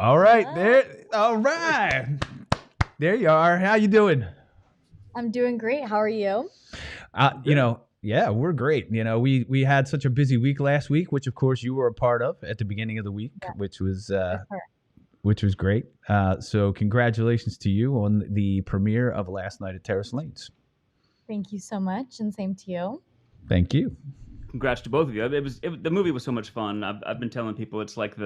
All right, Hello. there. All right, there you are. How you doing? I'm doing great. How are you? Good. Yeah, we're great. We had such a busy week last week, which of course you were a part of at the beginning of the week, Yeah, for sure. which was great. So congratulations to you on the premiere of last night at Terrace Lanes. Thank you so much, and same to you. Thank you. Congrats to both of you. The movie was so much fun. I've been telling people it's like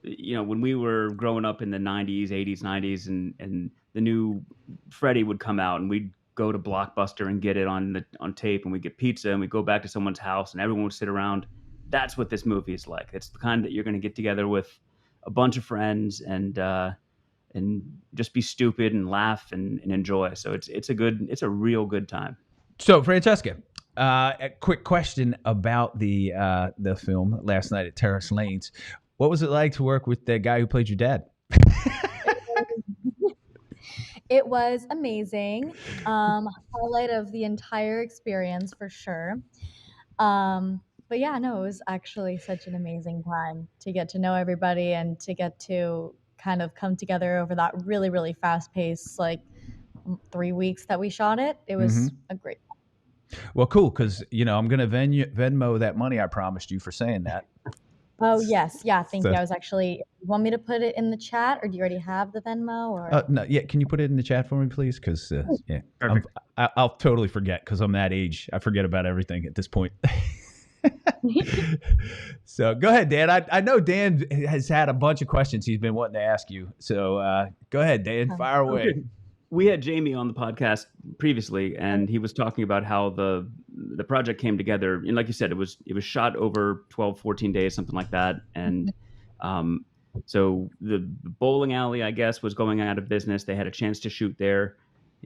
when we were growing up in the 90s, 80s, 90s, and the new Freddy would come out, and we'd go to Blockbuster and get it on tape, and we'd get pizza, and we'd go back to someone's house, and everyone would sit around. That's what this movie is like. It's the kind that you're going to get together with a bunch of friends and just be stupid and laugh and enjoy. So it's a real good time. So Francesca, a quick question about the film last night at Terrace Lanes. What was it like to work with the guy who played your dad? It was amazing. Highlight of the entire experience for sure. But yeah, no, it was actually such an amazing time to get to know everybody and to get to kind of come together over that really, really fast pace, like 3 weeks that we shot it. It was Mm-hmm. a great. Well, cool, because I'm gonna Venmo that money I promised you for saying that. Oh yes, yeah. Thank So, you. I was actually. You want me to put it in the chat, or do you already have the Venmo? Or no, yeah. Can you put it in the chat for me, please? Because yeah, Perfect. I'll totally forget because I'm that age. I forget about everything at this point. So go ahead, Dan. I know Dan has had a bunch of questions he's been wanting to ask you. So go ahead, Dan. Fire away. Okay. We had Jamie on the podcast previously, and he was talking about how the project came together. And like you said, it was shot over 12, 14 days, something like that. And so the bowling alley, I guess, was going out of business. They had a chance to shoot there.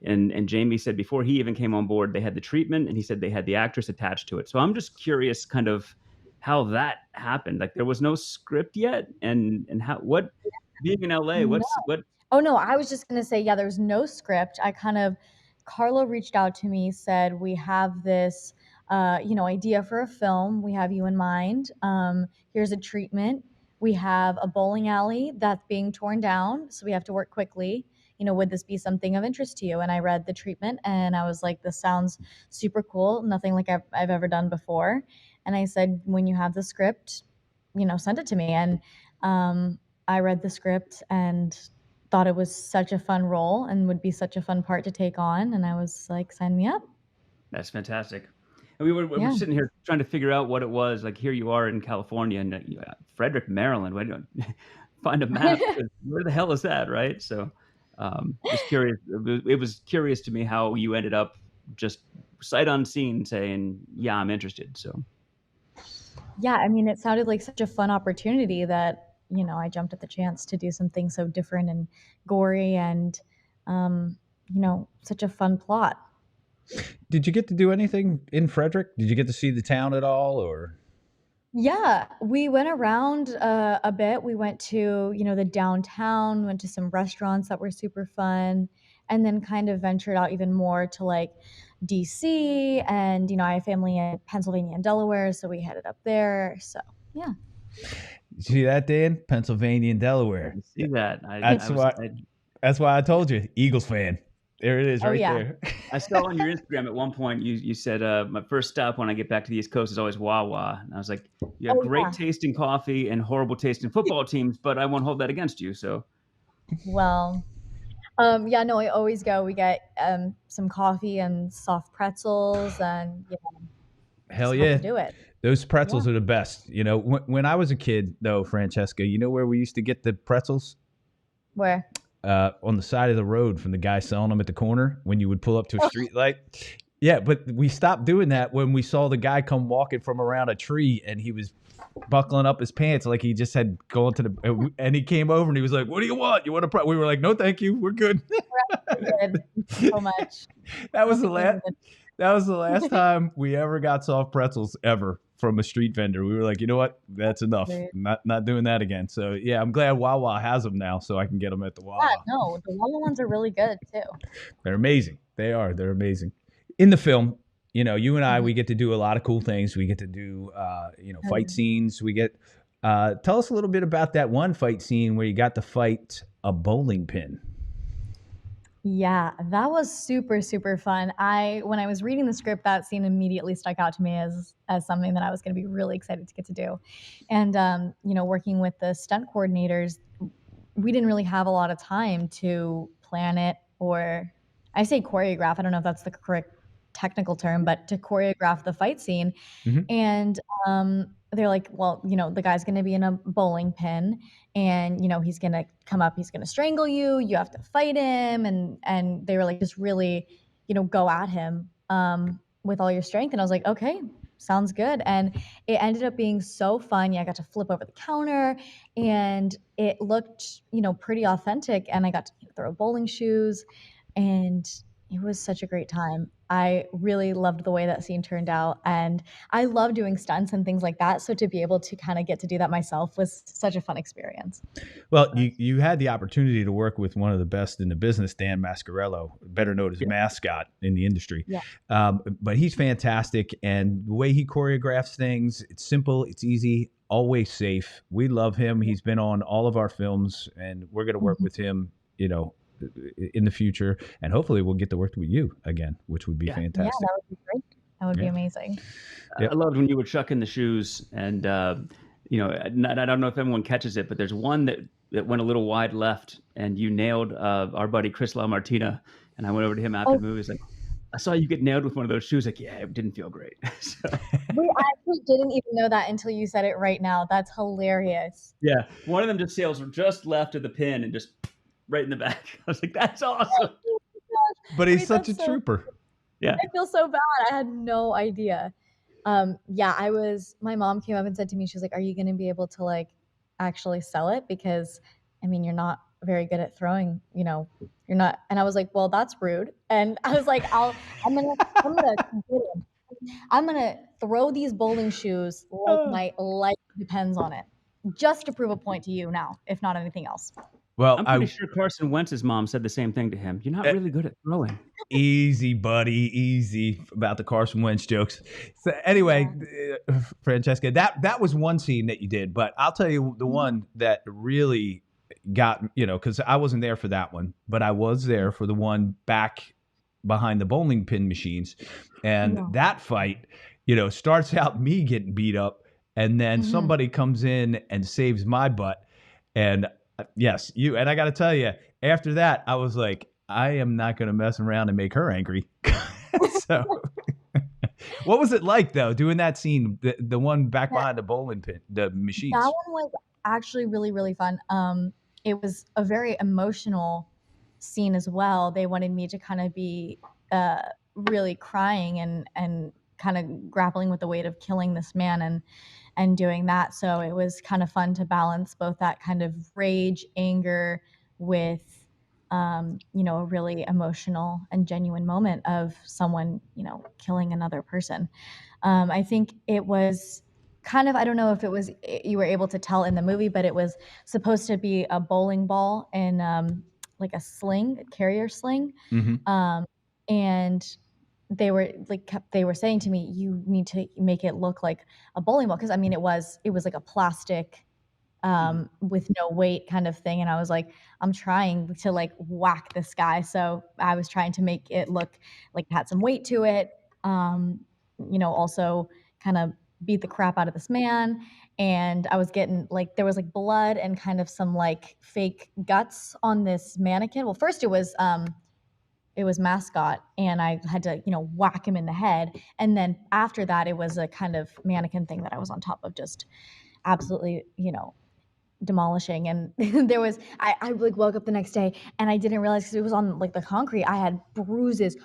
And Jamie said before he even came on board, they had the treatment, and he said they had the actress attached to it. So I'm just curious, kind of how that happened. Like there was no script yet, and how what being in LA, No. what Oh no, I was just gonna say, yeah, there's no script. Carlo reached out to me, said, we have this, idea for a film. We have you in mind. Here's a treatment. We have a bowling alley that's being torn down, so we have to work quickly. Would this be something of interest to you? And I read the treatment, and I was like, this sounds super cool. Nothing like I've ever done before. And I said, when you have the script, send it to me. And I read the script and thought it was such a fun role and would be such a fun part to take on. And I was like, sign me up. That's fantastic. And we were Yeah. sitting here trying to figure out what it was. Like here you are in California and Frederick, Maryland. Why don't find a map? Where the hell is that, right? So, just curious. It was curious to me how you ended up just sight unseen saying, "Yeah, I'm interested." So, Yeah. I mean, it sounded like such a fun opportunity that, I jumped at the chance to do something so different and gory and, such a fun plot. Did you get to do anything in Frederick? Did you get to see the town at all, or? Yeah, we went around a bit. We went to, the downtown, went to some restaurants that were super fun, and then kind of ventured out even more to like DC. And, I have family in Pennsylvania and Delaware, so we headed up there. So, yeah. You see that, Dan? Pennsylvania and I Delaware. didn't see that. That's why. That's why I told you, Eagles fan. There it is, Oh, right yeah. there. I saw on your Instagram at one point you said my first stop when I get back to the East Coast is always Wawa, and I was like, you have Oh, great yeah. taste in coffee and horrible taste in football teams, but I won't hold that against you. So Well, yeah, no, I always go. We get some coffee and soft pretzels, and Hell just have yeah. to do it. Those Yeah. pretzels are the best. When I was a kid, though, Francesca, you know where we used to get the pretzels? Where? On the side of the road from the guy selling them at the corner when you would pull up to a street light. Yeah, but we stopped doing that when we saw the guy come walking from around a tree and he was buckling up his pants like he just had gone to the. And he came over and he was like, "What do you want? You want a?" We were like, "No, thank you. We're good." Good. So much. That was the last. Nothing That was the last time we ever got soft pretzels ever from a street vendor. We were like, you know what? That's enough. Right. Not doing that again. So yeah, I'm glad Wawa has them now, so I can get them at the Yeah, Wawa. no, the Wawa ones are really good too. They're amazing. They are. They're amazing. In the film, you and I, Mhm. we get to do a lot of cool things. We get to do, Oh, fight yeah. scenes. We get. Tell us a little bit about that one fight scene where you got to fight a bowling pin. Yeah, that was super, super fun. When I was reading the script, that scene immediately stuck out to me as something that I was going to be really excited to get to do. And working with the stunt coordinators, we didn't really have a lot of time to plan it, or I say choreograph. I don't know if that's the correct technical term, but to choreograph the fight scene. Mhm. And they're like, well, the guy's going to be in a bowling pin, and he's going to come up, he's going to strangle you. You have to fight him, and they were like, just really, go at him with all your strength. And I was like, okay, sounds good. And it ended up being so fun. Yeah, I got to flip over the counter, and it looked, pretty authentic. And I got to throw bowling shoes, and it was such a great time. I really loved the way that scene turned out, and I love doing stunts and things like that. So to be able to kind of get to do that myself was such a fun experience. Well, you had the opportunity to work with one of the best in the business, Dan Mascarello, better known as Mascot in the industry. Yeah. But he's fantastic, and the way he choreographs things, it's simple, it's easy, always safe. We love him. He's been on all of our films, and we're going to work with him, in the future, and hopefully we'll get to work with you again, which would be fantastic. Yeah, that would be great. That would be amazing. I loved when you would chuck in the shoes, and I don't know if everyone catches it, but there's one that went a little wide left, and you nailed our buddy Chris LaMartina, and I went over to him after the movie. He's like, I saw you get nailed with one of those shoes. Like, yeah, it didn't feel great. So. We actually didn't even know that until you said it right now. That's hilarious. Yeah, one of them just sails just left of the pin and just right in the back. I was like, that's awesome. But he's such a trooper. Yeah. I feel so bad. I had no idea. My mom came up and said to me, she was like, are you going to be able to like actually sell it? Because I mean, you're not very good at throwing, you're not. And I was like, well, that's rude. And I was like, I'm going to throw these bowling shoes like my life depends on it, just to prove a point to you now, if not anything else. Well, I'm pretty sure Carson Wentz's mom said the same thing to him. You're not really good at throwing. Easy, buddy, easy about the Carson Wentz jokes. So anyway, Francesca, that was one scene that you did, but I'll tell you the one that really got, because I wasn't there for that one, but I was there for the one back behind the bowling pin machines. And that fight, starts out me getting beat up, and then somebody comes in and saves my butt. And yes, and I got to tell you, after that, I was like, I am not going to mess around and make her angry. So, what was it like though, doing that scene, the one back behind the bowling pin, the machines? That one was actually really, really fun. It was a very emotional scene as well. They wanted me to kind of be really crying and kind of grappling with the weight of killing this man and doing that. So it was kind of fun to balance both that kind of rage, anger with, a really emotional and genuine moment of someone, killing another person. I think it was kind of, I don't know if you were able to tell in the movie, but it was supposed to be a bowling ball in like a sling, a carrier sling. And they were saying to me, you need to make it look like a bowling ball, because I mean it was like a plastic with no weight kind of thing. And I was like, I'm trying to like whack this guy, so I was trying to make it look like it had some weight to it, also kind of beat the crap out of this man. And I was getting like, there was like blood and kind of some like fake guts on this mannequin. Well, first it was Mascot, and I had to, whack him in the head. And then after that, it was a kind of mannequin thing that I was on top of, just absolutely, demolishing. And there was, I like woke up the next day and I didn't realize, because it was on like the concrete, I had bruises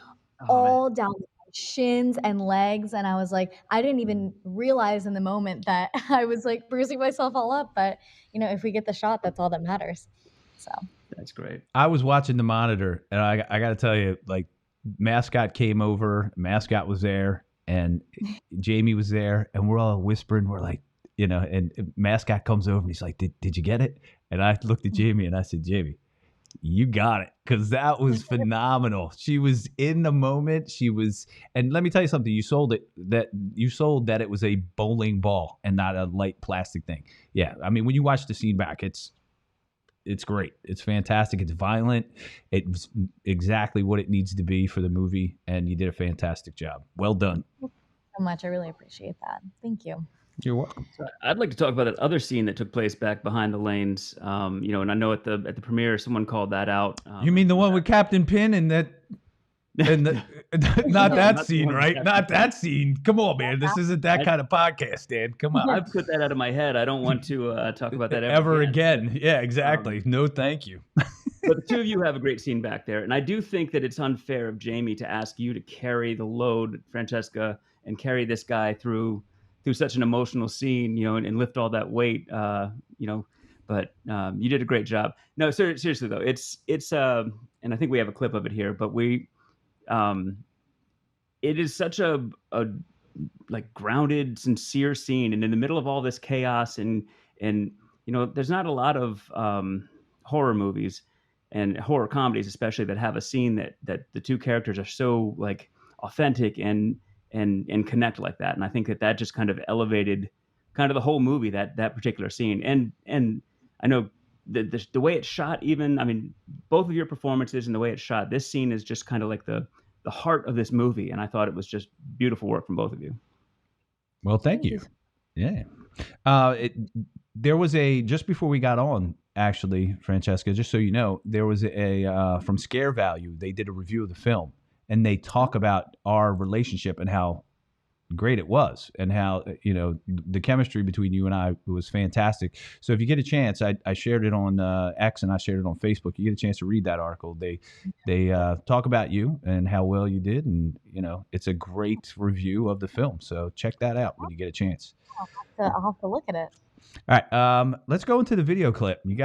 all down my shins and legs. And I was like, I didn't even realize in the moment that I was like bruising myself all up. But, if we get the shot, that's all that matters. So. That's great. I was watching the monitor, and I got to tell you, like, Mascot came over, Mascot was there, and Jamie was there, and we're all whispering. We're like, and Mascot comes over, and he's like, did you get it? And I looked at Jamie, and I said, Jamie, You got it, because that was phenomenal. She was in the moment. She was, and let me tell you something. You sold that it was a bowling ball and not a light plastic thing. Yeah, I mean, when you watch the scene back, it's great. It's fantastic. It's violent. It's exactly what it needs to be for the movie, and you did a fantastic job. Well done. So much. I really appreciate that. Thank you. You're welcome. So I'd like to talk about that other scene that took place back behind the lanes. And I know at the premiere someone called that out. You mean the one with Captain Pin and that? And not that scene, right? Not that scene. Come on, man. This isn't that kind of podcast, Dan. Come on. I've put that out of my head. I don't want to talk about that ever again. Yeah, exactly. No, thank you. But the two of you have a great scene back there, and I do think that it's unfair of Jamie to ask you to carry the load, Francesca, and carry this guy through such an emotional scene, and lift all that weight, But you did a great job. No, seriously though, it's and I think we have a clip of it here, but it is such a like grounded, sincere scene, and in the middle of all this chaos, and there's not a lot of horror movies and horror comedies, especially, that have a scene that the two characters are so like authentic and connect like that. And I think that just kind of elevated kind of the whole movie, that particular scene. And I know the way it's shot, even, I mean, both of your performances and the way it's shot, this scene is just kind of like the heart of this movie. And I thought it was just beautiful work from both of you. Well, thank you. Yeah. There was just before we got on, actually, Francesca, just so you know, there was from Scare Value, they did a review of the film, and they talk about our relationship and how great it was, and how the chemistry between you and I was fantastic. So if you get a chance, I shared it on X, and I shared it on Facebook. You get a chance to read that article. They talk about you and how well you did, and it's a great review of the film. So check that out when you get a chance. I'll have to look at it. All right, let's go into the video clip. You got